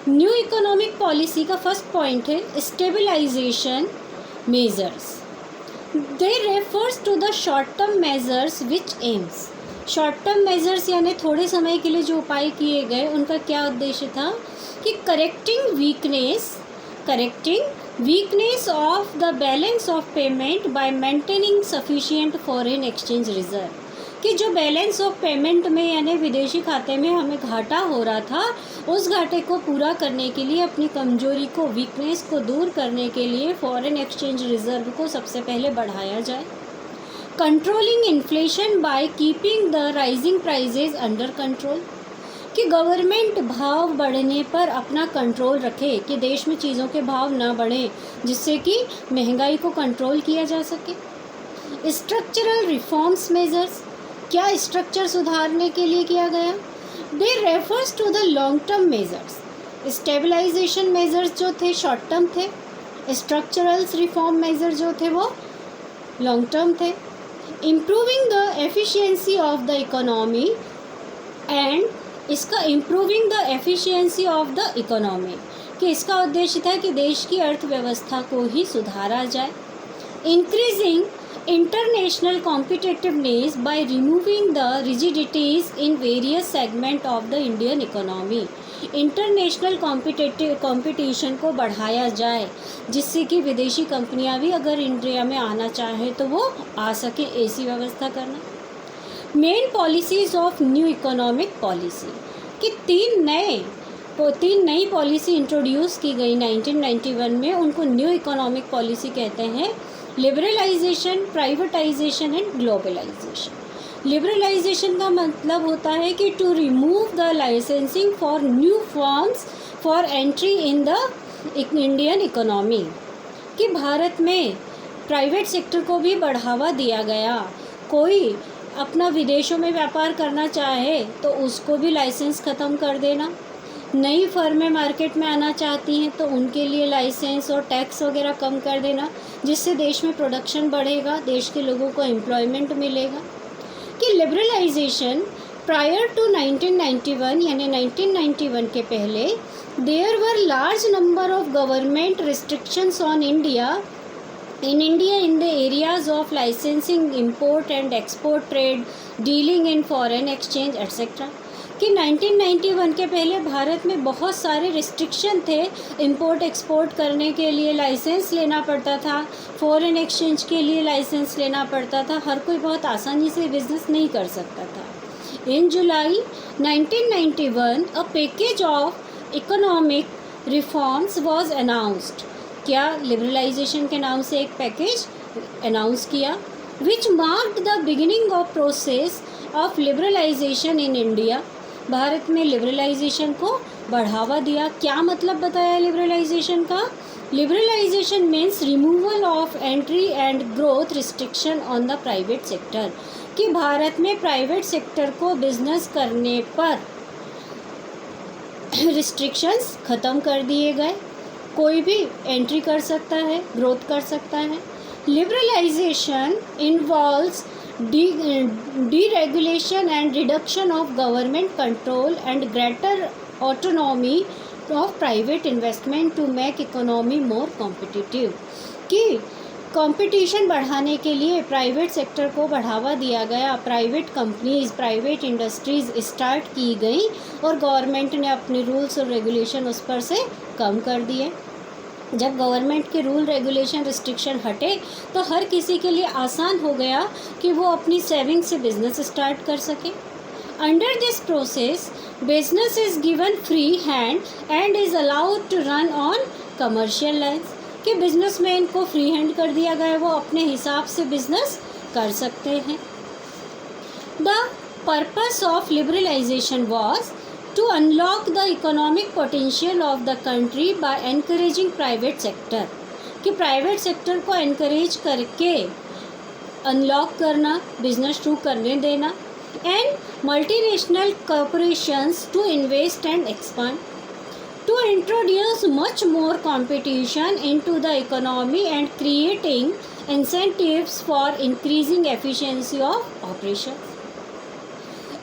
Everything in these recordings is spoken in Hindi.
न्यू इकोनॉमिक पॉलिसी का फर्स्ट पॉइंट है stabilisation measures. They refers to the short term measures which aims. Short term measures यानी थोड़े समय के लिए जो उपाय किए गए उनका क्या उद्देश्य था कि correcting weakness of the balance of payment by maintaining sufficient foreign exchange reserve, कि जो बैलेंस ऑफ पेमेंट में यानी विदेशी खाते में हमें घाटा हो रहा था उस घाटे को पूरा करने के लिए, अपनी कमजोरी को, वीकनेस को दूर करने के लिए फॉरेन एक्सचेंज रिजर्व को सबसे पहले बढ़ाया जाए। Controlling inflation by keeping the rising prices under control, कि गवर्नमेंट भाव बढ़ने पर अपना कंट्रोल रखे, कि देश में चीज़ों के भाव ना बढ़े जिससे कि महंगाई को कंट्रोल किया जा सके। स्ट्रक्चरल रिफॉर्म्स मेजर्स, क्या स्ट्रक्चर सुधारने के लिए किया गया? They refers to the long term measures. Stabilisation measures जो थे शॉर्ट टर्म थे, स्ट्रक्चरल रिफॉर्म मेजर जो थे वो लॉन्ग टर्म थे। Improving the efficiency of the economy and, इसका improving the efficiency of the economy, कि इसका उद्देश्य था कि देश की अर्थव्यवस्था को ही सुधारा जाए। Increasing international competitiveness by removing the rigidities in various segment of the Indian economy, international competition को बढ़ाया जाए जिससे कि विदेशी कंपनियां भी अगर इंडिया में आना चाहें तो वो आ सके, ऐसी व्यवस्था करना। Main policies of new economic policy, कि तीन नई पॉलिसी इंट्रोड्यूस की गई 1991 में, उनको न्यू इकोनॉमिक पॉलिसी कहते हैं। Liberalisation, privatisation and globalisation. Liberalisation का मतलब होता है कि to remove the licensing for new firms for entry in the Indian economy, कि भारत में प्राइवेट सेक्टर को भी बढ़ावा दिया गया। कोई अपना विदेशों में व्यापार करना चाहे तो उसको भी लाइसेंस ख़त्म कर देना। नई फर्में मार्केट में आना चाहती हैं तो उनके लिए लाइसेंस और टैक्स वगैरह कम कर देना, जिससे देश में प्रोडक्शन बढ़ेगा, देश के लोगों को एम्प्लॉयमेंट मिलेगा। कि लिबरलाइजेशन प्रायर टू 1991 यानी 1991 के पहले there were large number of government restrictions on India in the areas of licensing, import and export trade, dealing in foreign exchange etc. कि 1991 के पहले भारत में बहुत सारे रिस्ट्रिक्शन थे। इंपोर्ट एक्सपोर्ट करने के लिए लाइसेंस लेना पड़ता था, फॉरेन एक्सचेंज के लिए लाइसेंस लेना पड़ता था, हर कोई बहुत आसानी से बिजनेस नहीं कर सकता था। In July 1991 a package of economic reforms was announced, क्या लिबरलाइजेशन के नाम से एक पैकेज अनाउंस किया, which marked the beginning of process of liberalisation in India. Bharat में लिबरलाइजेशन को बढ़ावा दिया। क्या मतलब बताया लिबरलाइजेशन का? Liberalisation means removal of entry and growth restriction on the private sector, कि भारत में प्राइवेट सेक्टर को बिजनेस करने पर रिस्ट्रिक्शंस ख़त्म कर दिए गए, कोई भी एंट्री कर सकता है, ग्रोथ कर सकता है। Liberalisation involves deregulation and reduction of government control and greater autonomy of private investment to make economy more competitive, कि कंपटीशन बढ़ाने के लिए प्राइवेट सेक्टर को बढ़ावा दिया गया, private companies, private industries start की गई और गवर्नमेंट ने अपने रूल्स और रेगुलेशन उस पर से कम कर दिए। जब गवर्नमेंट के रूल रेगुलेशन रिस्ट्रिक्शन हटे तो हर किसी के लिए आसान हो गया कि वो अपनी सेविंग से बिजनेस स्टार्ट कर सके। Under this process business is given free hand and is allowed to run on commercial lines, कि बिजनेसमैन को फ्री हैंड कर दिया गया, वो अपने हिसाब से बिजनेस कर सकते हैं। The purpose of liberalisation was to unlock the economic potential of the country by encouraging private sector, कि प्राइवेट सेक्टर को encourage करके अनलॉक करना, बिजनेस शुरू करने देना, and multinational corporations to invest and expand, to introduce much more competition into the economy and creating incentives for increasing efficiency of operations.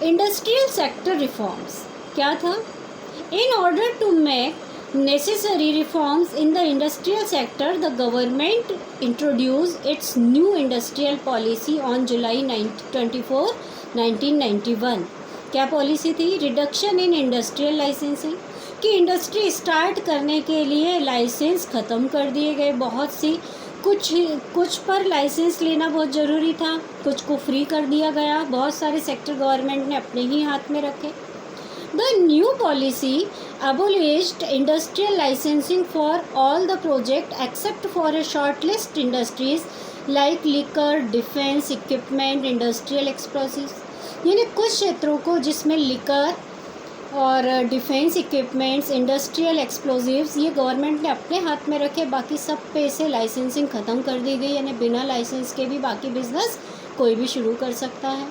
Industrial sector reforms क्या था? In order to make necessary reforms in the industrial sector, the government introduced its new industrial policy on July 24, 1991. क्या पॉलिसी थी? रिडक्शन इन इंडस्ट्रियल लाइसेंसिंग, कि इंडस्ट्री स्टार्ट करने के लिए लाइसेंस ख़त्म कर दिए गए। बहुत सी कुछ पर लाइसेंस लेना बहुत ज़रूरी था, कुछ को फ्री कर दिया गया। बहुत सारे सेक्टर गवर्नमेंट ने अपने ही हाथ में रखे। The new policy abolished industrial licensing for all the project except for a short list industries like liquor, defense, equipment, industrial explosives। यानी कुछ क्षेत्रों को जिसमें लिकर और डिफेंस इक्विपमेंट्स, इंडस्ट्रियल एक्सप्लोजिव्स, ये गवर्नमेंट ने अपने हाथ में रखे। बाकी सब पे से लाइसेंसिंग ख़त्म कर दी गई, यानी बिना लाइसेंस के भी बाकी बिजनेस कोई भी शुरू कर सकता है।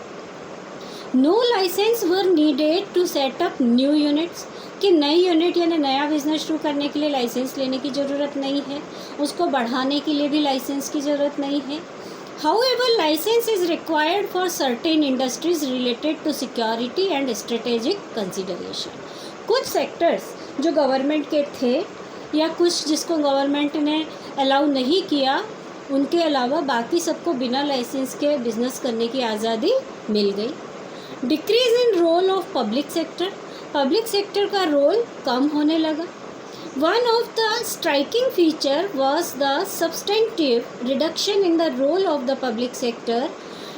No licence were needed to set up new units, कि नई यूनिट यानी नया बिजनेस शुरू करने के लिए लाइसेंस लेने की ज़रूरत नहीं है, उसको बढ़ाने के लिए भी लाइसेंस की ज़रूरत नहीं है। However, license is required for certain industries related to security and strategic consideration। कुछ सेक्टर्स जो गवर्नमेंट के थे या कुछ जिसको गवर्नमेंट ने अलाउ नहीं किया, उनके अलावा बाकी सबको बिना लाइसेंस के बिजनेस करने की आज़ादी मिल गई। Decrease in role of public sector, public sector का रोल कम होने लगा। One of the striking feature was the substantive reduction in the role of the public sector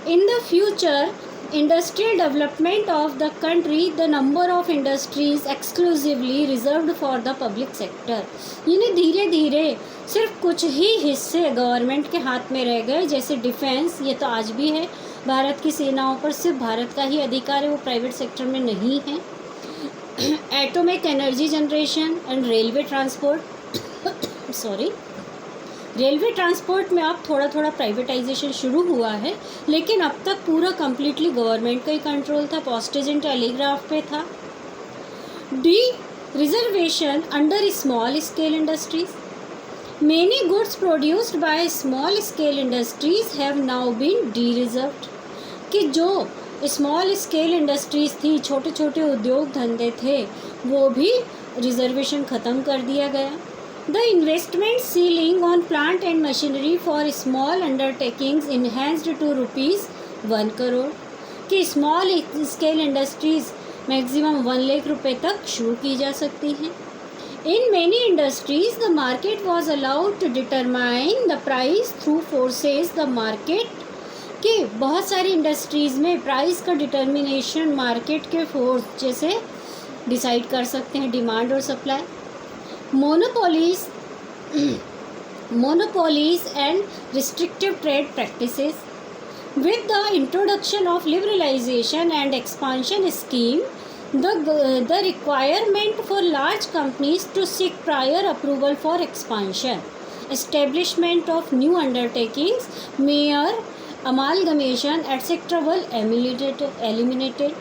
in the future industrial development of the country, the number of industries exclusively reserved for the public sector। यानी धीरे धीरे सिर्फ कुछ ही हिस्से गवर्नमेंट के हाथ में रह गए, जैसे डिफेंस, ये तो आज भी है, भारत की सेनाओं पर सिर्फ भारत का ही अधिकार है, वो प्राइवेट सेक्टर में नहीं है। Atomic energy generation and railway transport railway transport में अब थोड़ा थोड़ा प्राइवेटाइजेशन शुरू हुआ है, लेकिन अब तक पूरा कम्प्लीटली गवर्नमेंट का ही कंट्रोल था। पोस्टेज एंड टेलीग्राफ पे था। Dereservation under small scale industries, many goods produced by small scale industries have now been dereserved, कि जो स्मॉल स्केल इंडस्ट्रीज़ थी, छोटे छोटे उद्योग धंधे थे, वो भी रिजर्वेशन ख़त्म कर दिया गया। The investment ceiling on plant and machinery for small undertakings enhanced to ₹1 crore, कि small scale industries maximum 1 lakh रुपये तक शुरू की जा सकती हैं। In many industries the market was allowed to determine the price through forces the market, कि बहुत सारी इंडस्ट्रीज़ में प्राइस का डिटर्मिनेशन मार्केट के फोर्स जैसे डिसाइड कर सकते हैं, डिमांड और supply. Monopolies and restrictive trade practices, with the introduction of liberalisation and expansion scheme, the requirement for large companies to seek prior approval for expansion, establishment of new undertakings, merger amalgamation etcetera were eliminated,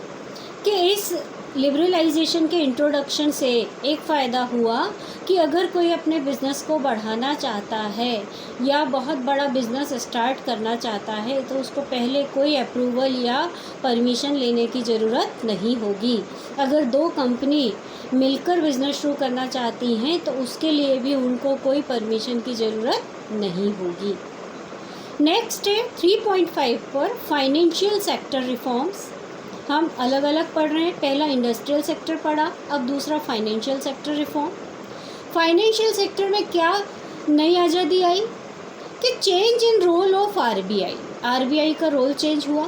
कि इस लिबरलाइजेशन के इंट्रोडक्शन से एक फ़ायदा हुआ कि अगर कोई अपने बिज़नेस को बढ़ाना चाहता है या बहुत बड़ा बिज़नेस स्टार्ट करना चाहता है, तो उसको पहले कोई अप्रूवल या परमिशन लेने की ज़रूरत नहीं होगी। अगर 2 कंपनी मिलकर बिज़नेस शुरू करना चाहती हैं तो उसके लिए भी उनको कोई परमिशन की ज़रूरत नहीं होगी। नेक्स्ट है 3.5 पर फाइनेंशियल सेक्टर रिफॉर्म्स। हम अलग अलग पढ़ रहे हैं, पहला इंडस्ट्रियल सेक्टर पढ़ा, अब दूसरा financial sector reform. Financial sector में क्या नई आज़ादी आई कि change in role of RBI का रोल चेंज हुआ।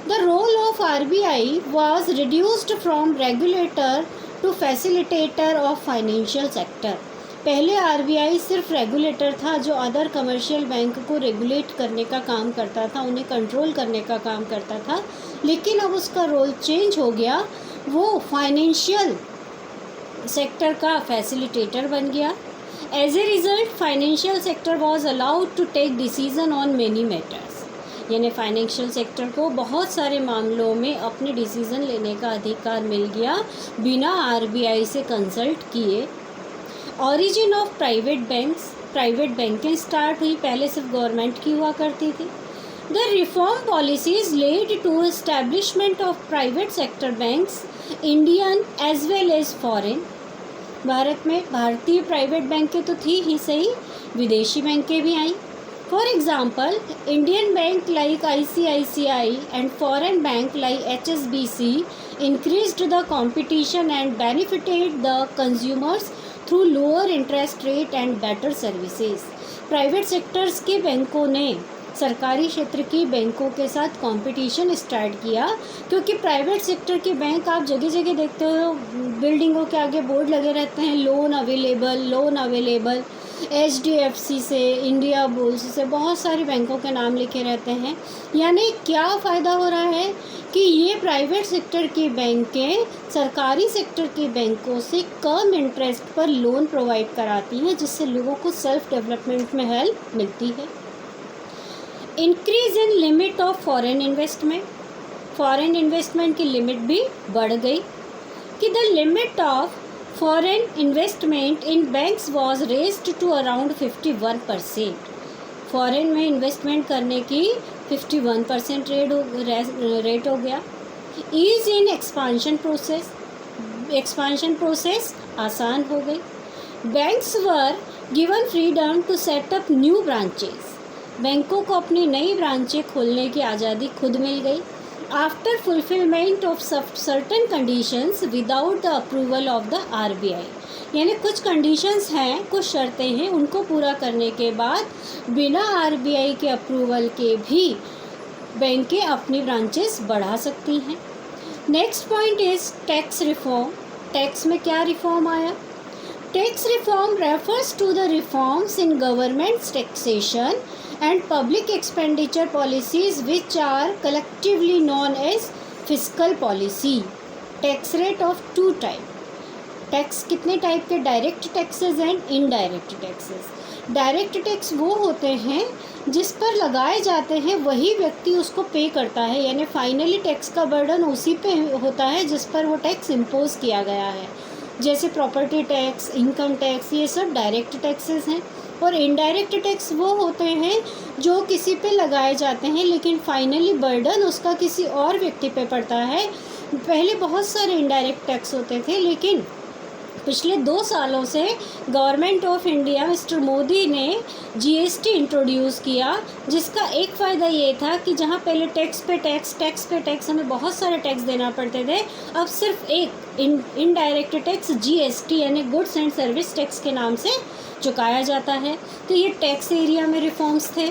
The role of RBI was reduced from regulator to facilitator of financial sector. पहले आरबीआई सिर्फ रेगुलेटर था, जो अदर कमर्शियल बैंक को रेगुलेट करने का काम करता था, उन्हें कंट्रोल करने का काम करता था, लेकिन अब उसका रोल चेंज हो गया, वो फाइनेंशियल सेक्टर का फैसिलिटेटर बन गया। As a result financial sector was allowed to take decision on many matters, यानी फाइनेंशियल सेक्टर को बहुत सारे मामलों में अपने डिसीज़न लेने का अधिकार मिल गया बिना आरबीआई से कंसल्ट किए। Origin of private banking start हुई, पहले सिर्फ गवर्नमेंट की हुआ करती थी। The reform policies led to establishment of private sector banks, Indian as well as foreign. Bharat में भारतीय प्राइवेट बैंकें तो थी ही सही, विदेशी बैंकें भी आईं। For example, Indian bank like ICICI and foreign bank like HSBC increased the competition and benefited the consumers through lower interest rate and better services। Private sectors के बैंकों ने सरकारी क्षेत्र की बैंकों के साथ कंपटीशन स्टार्ट किया, क्योंकि प्राइवेट सेक्टर के बैंक आप जगह जगह देखते हो, बिल्डिंगों के आगे बोर्ड लगे रहते हैं, लोन अवेलेबल। HDFC से, इंडिया बुल्स से बहुत सारे बैंकों के नाम लिखे रहते हैं। यानी क्या फ़ायदा हो रहा है कि ये प्राइवेट सेक्टर की बैंकें सरकारी सेक्टर के बैंकों से कम इंटरेस्ट पर लोन प्रोवाइड कराती हैं, जिससे लोगों को सेल्फ डेवलपमेंट में हेल्प मिलती है। Increase in limit of foreign investment की लिमिट भी बढ़ गई कि the limit of foreign investment in banks was raised to around 51%। Foreign में इन्वेस्टमेंट करने की 51% रेट हो गया। ईज इन एक्सपांशन प्रोसेस आसान हो गई। Banks were given freedom to set up new branches. बैंकों को अपनी नई ब्रांचें खोलने की आज़ादी खुद मिल गई। After fulfilment of certain conditions without the approval of the RBI। यानी कुछ कंडीशंस हैं, कुछ शर्तें हैं, उनको पूरा करने के बाद बिना RBI के अप्रूवल के भी बैंकें अपनी ब्रांचेस बढ़ा सकती हैं। Next point is tax reform. Tax में क्या रिफॉर्म आया? Tax reform refers to the reforms in government taxation and public expenditure policies which are collectively known as fiscal policy। Tax rate of 2 type. Tax कितने टाइप के? Direct taxes and indirect taxes. Direct tax वो होते हैं जिस पर लगाए जाते हैं वही व्यक्ति उसको पे करता है, यानी फाइनली टैक्स का बर्डन उसी पे होता है जिस पर वो टैक्स इम्पोज किया गया है। जैसे प्रॉपर्टी टैक्स, इनकम टैक्स, ये सब डायरेक्ट टैक्सेस हैं। और इनडायरेक्ट टैक्स वो होते हैं जो किसी पे लगाए जाते हैं लेकिन फाइनली बर्डन उसका किसी और व्यक्ति पे पड़ता है। पहले बहुत सारे इनडायरेक्ट टैक्स होते थे, लेकिन पिछले 2 सालों से government of India mister Modi ने GST इंट्रोड्यूस किया, जिसका एक फ़ायदा ये था कि जहाँ पहले टैक्स पे टैक्स हमें बहुत सारे टैक्स देना पड़ते थे, अब सिर्फ एक इनडायरेक्ट टैक्स GST यानी गुड्स एंड सर्विस टैक्स के नाम से चुकाया जाता है। तो ये टैक्स एरिया में रिफॉर्म्स थे।